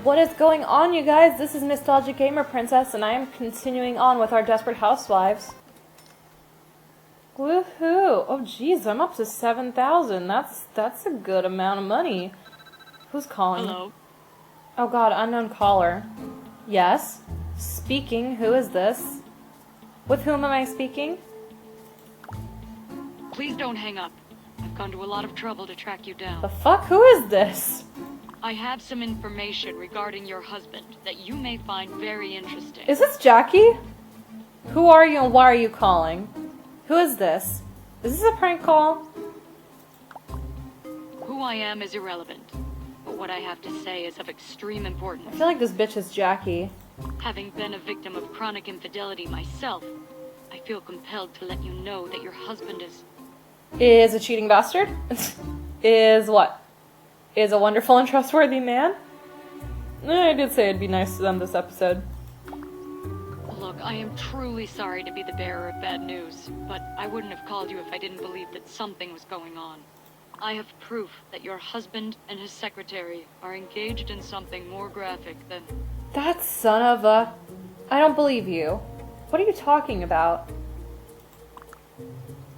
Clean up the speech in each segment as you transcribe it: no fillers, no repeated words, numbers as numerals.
What is going on, you guys? This is Nostalgic Gamer Princess, and I am continuing on with our Desperate Housewives. Woohoo! Oh jeez, I'm up to 7,000. That's a good amount of money. Who's calling? Hello? Oh god, unknown caller. Yes? Speaking, who is this? With whom am I speaking? Please don't hang up. I've gone to a lot of trouble to track you down. The fuck? Who is this? I have some information regarding your husband that you may find very interesting. Is this Jackie? Who are you and why are you calling? Who is this? Is this a prank call? Who I am is irrelevant, but what I have to say is of extreme importance. I feel like this bitch is Jackie. Having been a victim of chronic infidelity myself, I feel compelled to let you know that your husband Is a cheating bastard? Is what? Is a wonderful and trustworthy man? I did say it'd be nice to them this episode. Look, I am truly sorry to be the bearer of bad news, but I wouldn't have called you if I didn't believe that something was going on. I have proof that your husband and his secretary are engaged in something more graphic than... That son of a... I don't believe you. What are you talking about?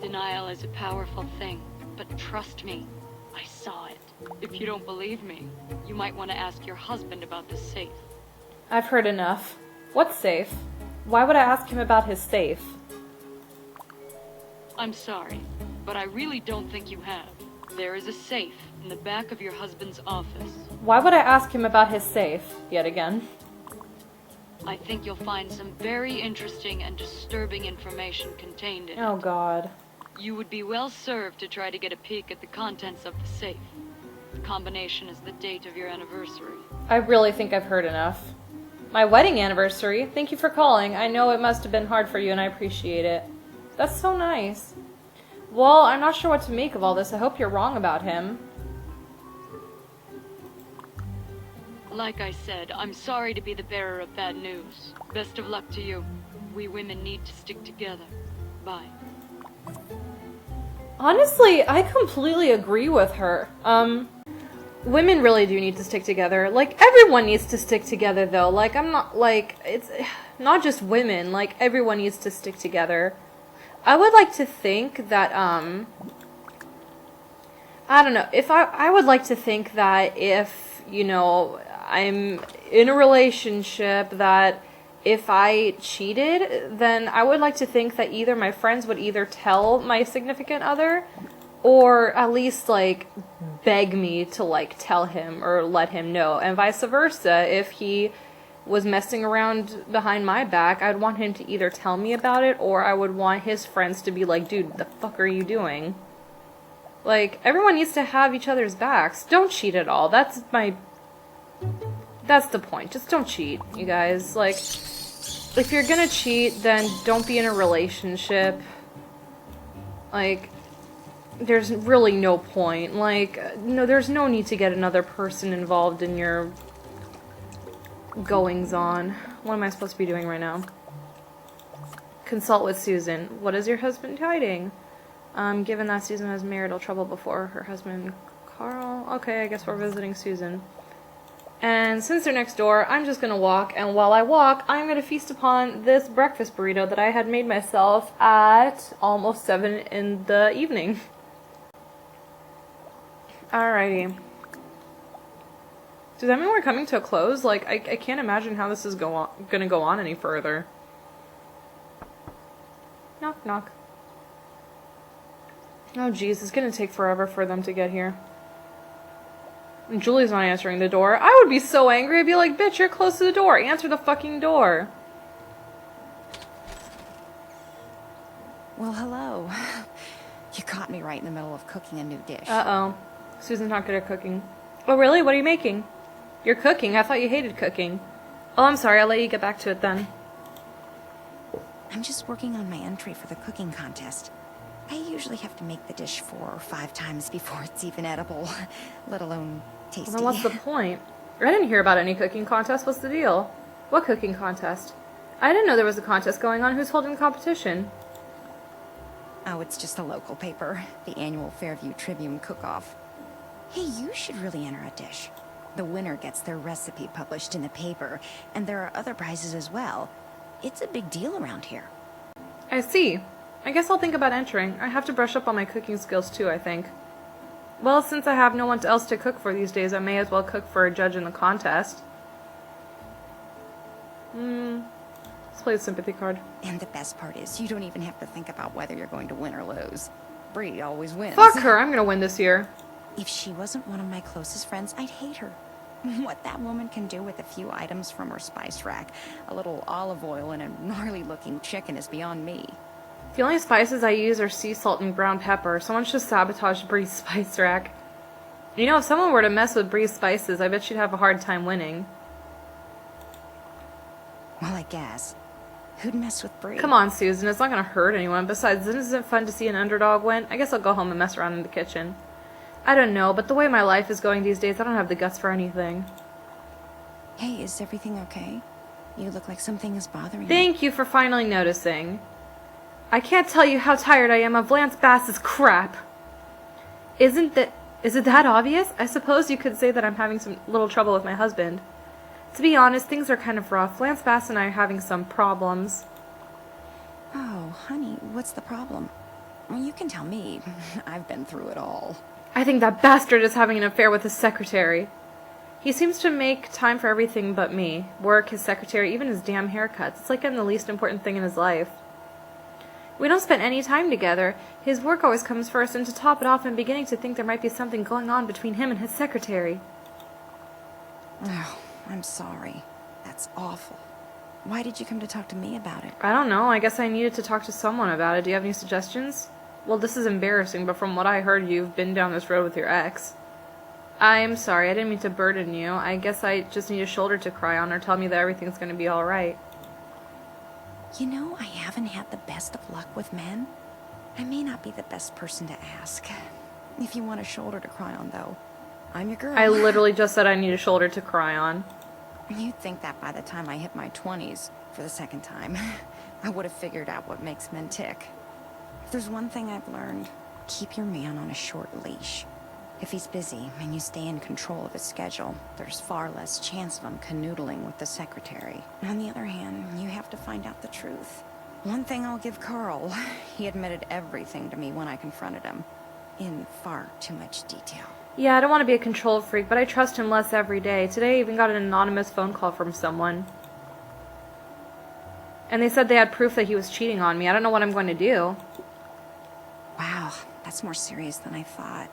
Denial is a powerful thing, but trust me, I saw it. If you don't believe me, you might want to ask your husband about the safe. I've heard enough. What safe? Why would I ask him about his safe? I'm sorry, but I really don't think you have. There is a safe in the back of your husband's office. Why would I ask him about his safe, yet again? I think you'll find some very interesting and disturbing information contained in it. Oh god. You would be well served to try to get a peek at the contents of the safe. The combination is the date of your anniversary. I really think I've heard enough. My wedding anniversary? Thank you for calling. I know it must have been hard for you and I appreciate it. That's so nice. Well, I'm not sure what to make of all this. I hope you're wrong about him. Like I said, I'm sorry to be the bearer of bad news. Best of luck to you. We women need to stick together. Bye. Honestly, I completely agree with her. Women really do need to stick together. Like, everyone needs to stick together, though. Like, I'm not, like, it's not just women. Like, everyone needs to stick together. I would like to think that, I don't know. I would like to think that if, you know, I'm in a relationship that if I cheated, then I would like to think that either my friends would either tell my significant other or at least, like, beg me to, like, tell him or let him know. And vice versa, if he was messing around behind my back, I'd want him to either tell me about it or I would want his friends to be like, dude, the fuck are you doing? Like, everyone needs to have each other's backs. Don't cheat at all. That's the point. Just don't cheat, you guys. Like, if you're gonna cheat, then don't be in a relationship. Like, there's really no point. Like, no, there's no need to get another person involved in your goings-on. What am I supposed to be doing right now? Consult with Susan. What is your husband hiding? Given that Susan has marital trouble before her husband, Carl. Okay, I guess we're visiting Susan. And since they're next door, I'm just gonna walk, and while I walk, I'm gonna feast upon this breakfast burrito that I had made myself at almost 7 in the evening. Alrighty. Does that mean we're coming to a close? Like, I can't imagine how this is gonna go on any further. Knock, knock. Oh jeez, it's gonna take forever for them to get here. And Julie's not answering the door. I would be so angry. I'd be like, bitch, you're close to the door. Answer the fucking door. Well, hello. You caught me right in the middle of cooking a new dish. Uh-oh. Susan's not good at cooking. Oh, really? What are you making? You're cooking? I thought you hated cooking. Oh, I'm sorry. I'll let you get back to it then. I'm just working on my entry for the cooking contest. I usually have to make the dish 4 or 5 times before it's even edible, let alone tasty. Well, then what's the point? I didn't hear about any cooking contest. What's the deal? What cooking contest? I didn't know there was a contest going on. Who's holding the competition? Oh, it's just a local paper. The annual Fairview Tribune cook-off. Hey, you should really enter a dish. The winner gets their recipe published in the paper, and there are other prizes as well. It's a big deal around here. I see. I guess I'll think about entering. I have to brush up on my cooking skills too, I think. Well, since I have no one else to cook for these days, I may as well cook for a judge in the contest. Let's play the sympathy card. And the best part is, you don't even have to think about whether you're going to win or lose. Bree always wins. Fuck her, I'm gonna win this year. If she wasn't one of my closest friends, I'd hate her. What that woman can do with a few items from her spice rack, a little olive oil and a gnarly-looking chicken, is beyond me. The only spices I use are sea salt and ground pepper. Someone should sabotage Bree's spice rack. You know, if someone were to mess with Bree's spices, I bet she'd have a hard time winning. Well, I guess. Who'd mess with Bree? Come on, Susan, it's not gonna hurt anyone. Besides, isn't it fun to see an underdog win? I guess I'll go home and mess around in the kitchen. I don't know, but the way my life is going these days, I don't have the guts for anything. Hey, is everything okay? You look like something is bothering you. Thank you for finally noticing. I can't tell you how tired I am of Lance Bass's crap. Is it that obvious? I suppose you could say that I'm having some little trouble with my husband. To be honest, things are kind of rough. Lance Bass and I are having some problems. Oh, honey, what's the problem? Well, you can tell me. I've been through it all. I think that bastard is having an affair with his secretary. He seems to make time for everything but me. Work, his secretary, even his damn haircuts. It's like I'm the least important thing in his life. We don't spend any time together. His work always comes first, and to top it off, I'm beginning to think there might be something going on between him and his secretary. Oh, I'm sorry. That's awful. Why did you come to talk to me about it? I don't know. I guess I needed to talk to someone about it. Do you have any suggestions? Well, this is embarrassing, but from what I heard, you've been down this road with your ex. I'm sorry. I didn't mean to burden you. I guess I just need a shoulder to cry on, or tell me that everything's going to be all right. You know, I haven't had the best of luck with men. I may not be the best person to ask. If you want a shoulder to cry on, though, I'm your girl. I literally just said I need a shoulder to cry on. You'd think that by the time I hit my 20s, for the second time, I would have figured out what makes men tick. If there's one thing I've learned, keep your man on a short leash. If he's busy and you stay in control of his schedule, there's far less chance of him canoodling with the secretary. On the other hand, you have to find out the truth. One thing I'll give Carl, he admitted everything to me when I confronted him, in far too much detail. Yeah, I don't want to be a control freak, but I trust him less every day. Today I even got an anonymous phone call from someone. And they said they had proof that he was cheating on me. I don't know what I'm going to do. Wow, that's more serious than I thought.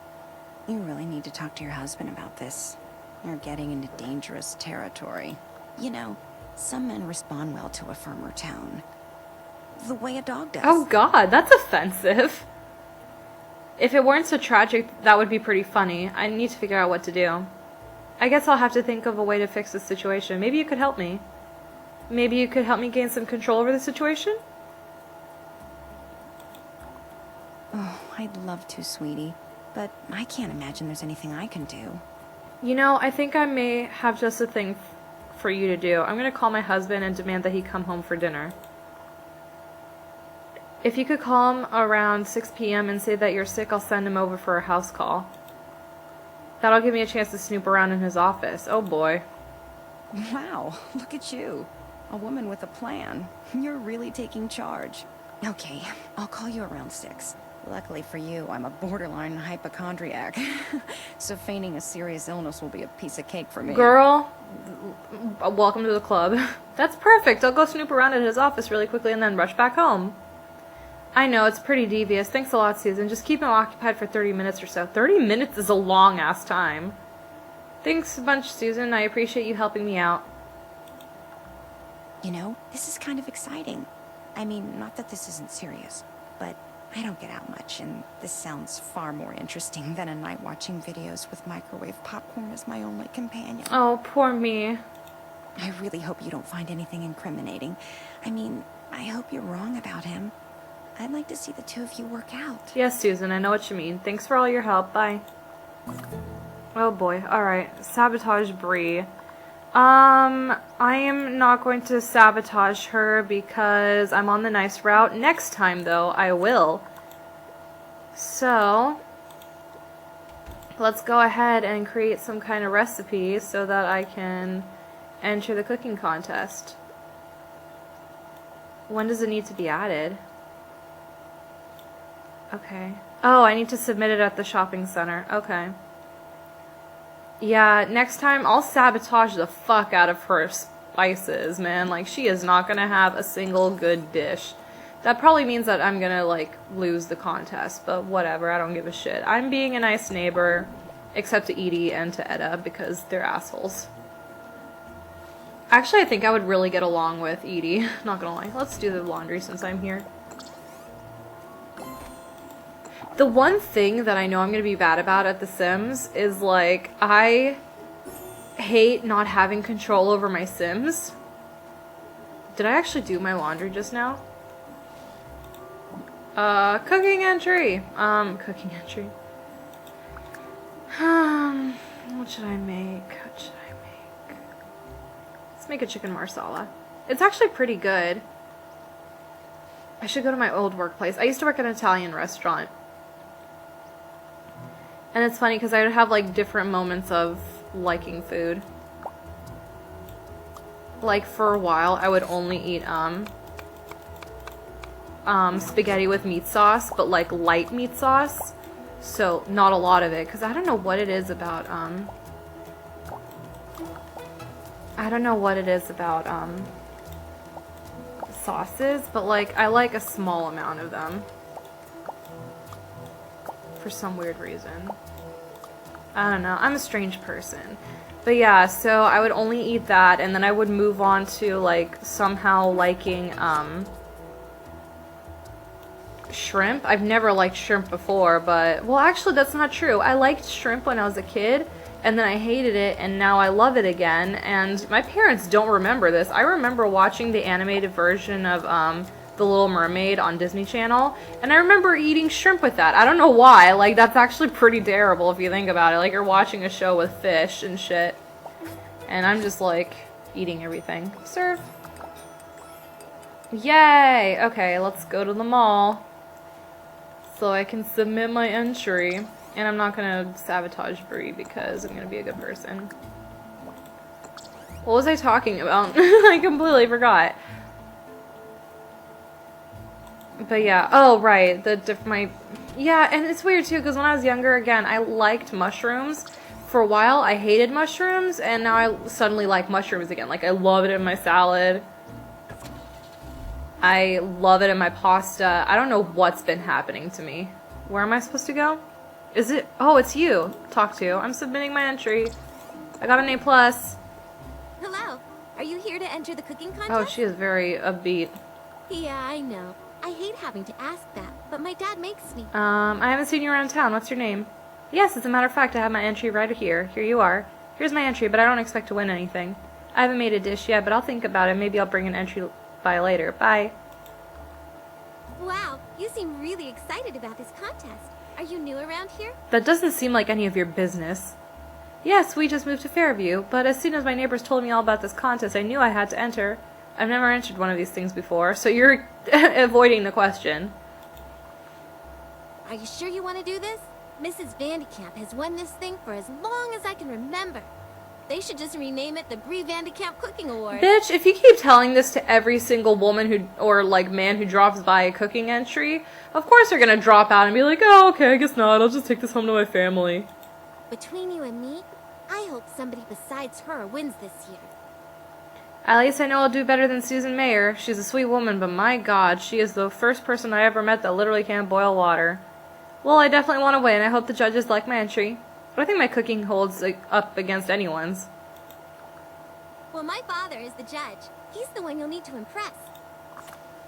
You really need to talk to your husband about this. You're getting into dangerous territory. You know, some men respond well to a firmer tone. The way a dog does. Oh god, that's offensive. If it weren't so tragic, that would be pretty funny. I need to figure out what to do. I guess I'll have to think of a way to fix this situation. Maybe you could help me. Maybe you could help me gain some control over the situation? Oh, I'd love to, sweetie. But I can't imagine there's anything I can do. You know, I think I may have just a thing for you to do. I'm going to call my husband and demand that he come home for dinner. If you could call him around 6 p.m. and say that you're sick, I'll send him over for a house call. That'll give me a chance to snoop around in his office. Oh boy. Wow, look at you. A woman with a plan. You're really taking charge. Okay, I'll call you around 6. Luckily for you, I'm a borderline hypochondriac. So feigning a serious illness will be a piece of cake for me. Girl, welcome to the club. That's perfect. I'll go snoop around at his office really quickly and then rush back home. I know, it's pretty devious. Thanks a lot, Susan. Just keep him occupied for 30 minutes or so. 30 minutes is a long-ass time. Thanks a bunch, Susan. I appreciate you helping me out. You know, this is kind of exciting. I mean, not that this isn't serious, but I don't get out much, and this sounds far more interesting than a night watching videos with microwave popcorn as my only companion. Oh, poor me. I really hope you don't find anything incriminating. I mean, I hope you're wrong about him. I'd like to see the two of you work out. Yes, Susan, I know what you mean. Thanks for all your help. Bye. Oh boy. Alright. Sabotage Bree. I am not going to sabotage her because I'm on the nice route. Next time, though, I will. So, let's go ahead and create some kind of recipe so that I can enter the cooking contest. When does it need to be added? Okay. Oh, I need to submit it at the shopping center. Okay. Yeah, next time I'll sabotage the fuck out of her spices, man. Like, she is not gonna have a single good dish. That probably means that I'm gonna, like, lose the contest, but whatever, I don't give a shit. I'm being a nice neighbor, except to Edie and to Etta, because they're assholes. Actually, I think I would really get along with Edie, not gonna lie. Let's do the laundry since I'm here. The one thing that I know I'm gonna be bad about at The Sims is, like, I hate not having control over my Sims. Did I actually do my laundry just now? Cooking entry. Cooking entry. What should I make? What should I make? Let's make a chicken marsala. It's actually pretty good. I should go to my old workplace. I used to work at an Italian restaurant. And it's funny because I would have, like, different moments of liking food. Like, for a while, I would only eat, spaghetti with meat sauce, but, like, light meat sauce. So, not a lot of it, because I don't know what it is about, sauces, but, like, I like a small amount of them. For some weird reason. I don't know. I'm a strange person. But yeah, so I would only eat that, and then I would move on to, like, somehow liking, shrimp. I've never liked shrimp before, but, well, actually, that's not true. I liked shrimp when I was a kid, and then I hated it, and now I love it again, and my parents don't remember this. I remember watching the animated version of, The Little Mermaid on Disney Channel, and I remember eating shrimp with that. I don't know why, like, that's actually pretty terrible if you think about it. Like, you're watching a show with fish and shit, and I'm just, like, eating everything. Serve. Yay! Okay, let's go to the mall so I can submit my entry, and I'm not gonna sabotage Brie because I'm gonna be a good person. What was I talking about? I completely forgot. But yeah, oh right, yeah, and it's weird too, because when I was younger, again, I liked mushrooms. For a while, I hated mushrooms, and now I suddenly like mushrooms again. Like, I love it in my salad. I love it in my pasta. I don't know what's been happening to me. Where am I supposed to go? Is it, oh, it's you. Talk to. I'm submitting my entry. I got an A+. Hello. Are you here to enter the cooking contest? Oh, she is very upbeat. Yeah, I know. I hate having to ask that, but my dad makes me. I haven't seen you around town. What's your name? Yes, as a matter of fact, I have my entry right here. Here you are. Here's my entry, but I don't expect to win anything. I haven't made a dish yet, but I'll think about it. Maybe I'll bring an entry by later. Bye. Wow, you seem really excited about this contest. Are you new around here? That doesn't seem like any of your business. Yes, we just moved to Fairview, but as soon as my neighbors told me all about this contest, I knew I had to enter. I've never entered one of these things before, so you're avoiding the question. Are you sure you want to do this? Mrs. Vandekamp has won this thing for as long as I can remember. They should just rename it the Brie Vandekamp Cooking Award. Bitch, if you keep telling this to every single woman who, or like man who drops by a cooking entry, of course they're gonna drop out and be like, oh, okay, I guess not, I'll just take this home to my family. Between you and me, I hope somebody besides her wins this year. At least I know I'll do better than Susan Mayer. She's a sweet woman, but my god, she is the first person I ever met that literally can't boil water. Well, I definitely want to win. I hope the judges like my entry. But I think my cooking holds up against anyone's. Well, my father is the judge. He's the one you'll need to impress.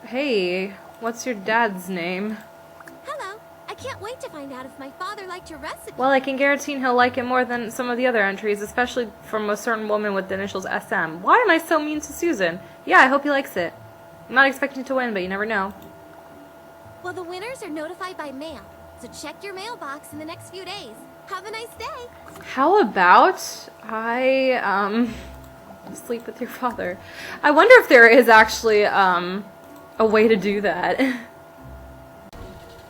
Hey, what's your dad's name? Hello. I can't wait to find out if my father liked your recipe. Well, I can guarantee he'll like it more than some of the other entries, especially from a certain woman with the initials SM. Why am I so mean to Susan? Yeah, I hope he likes it. I'm not expecting to win, but you never know. Well, the winners are notified by mail, so check your mailbox in the next few days. Have a nice day. How about I, sleep with your father? I wonder if there is actually, a way to do that.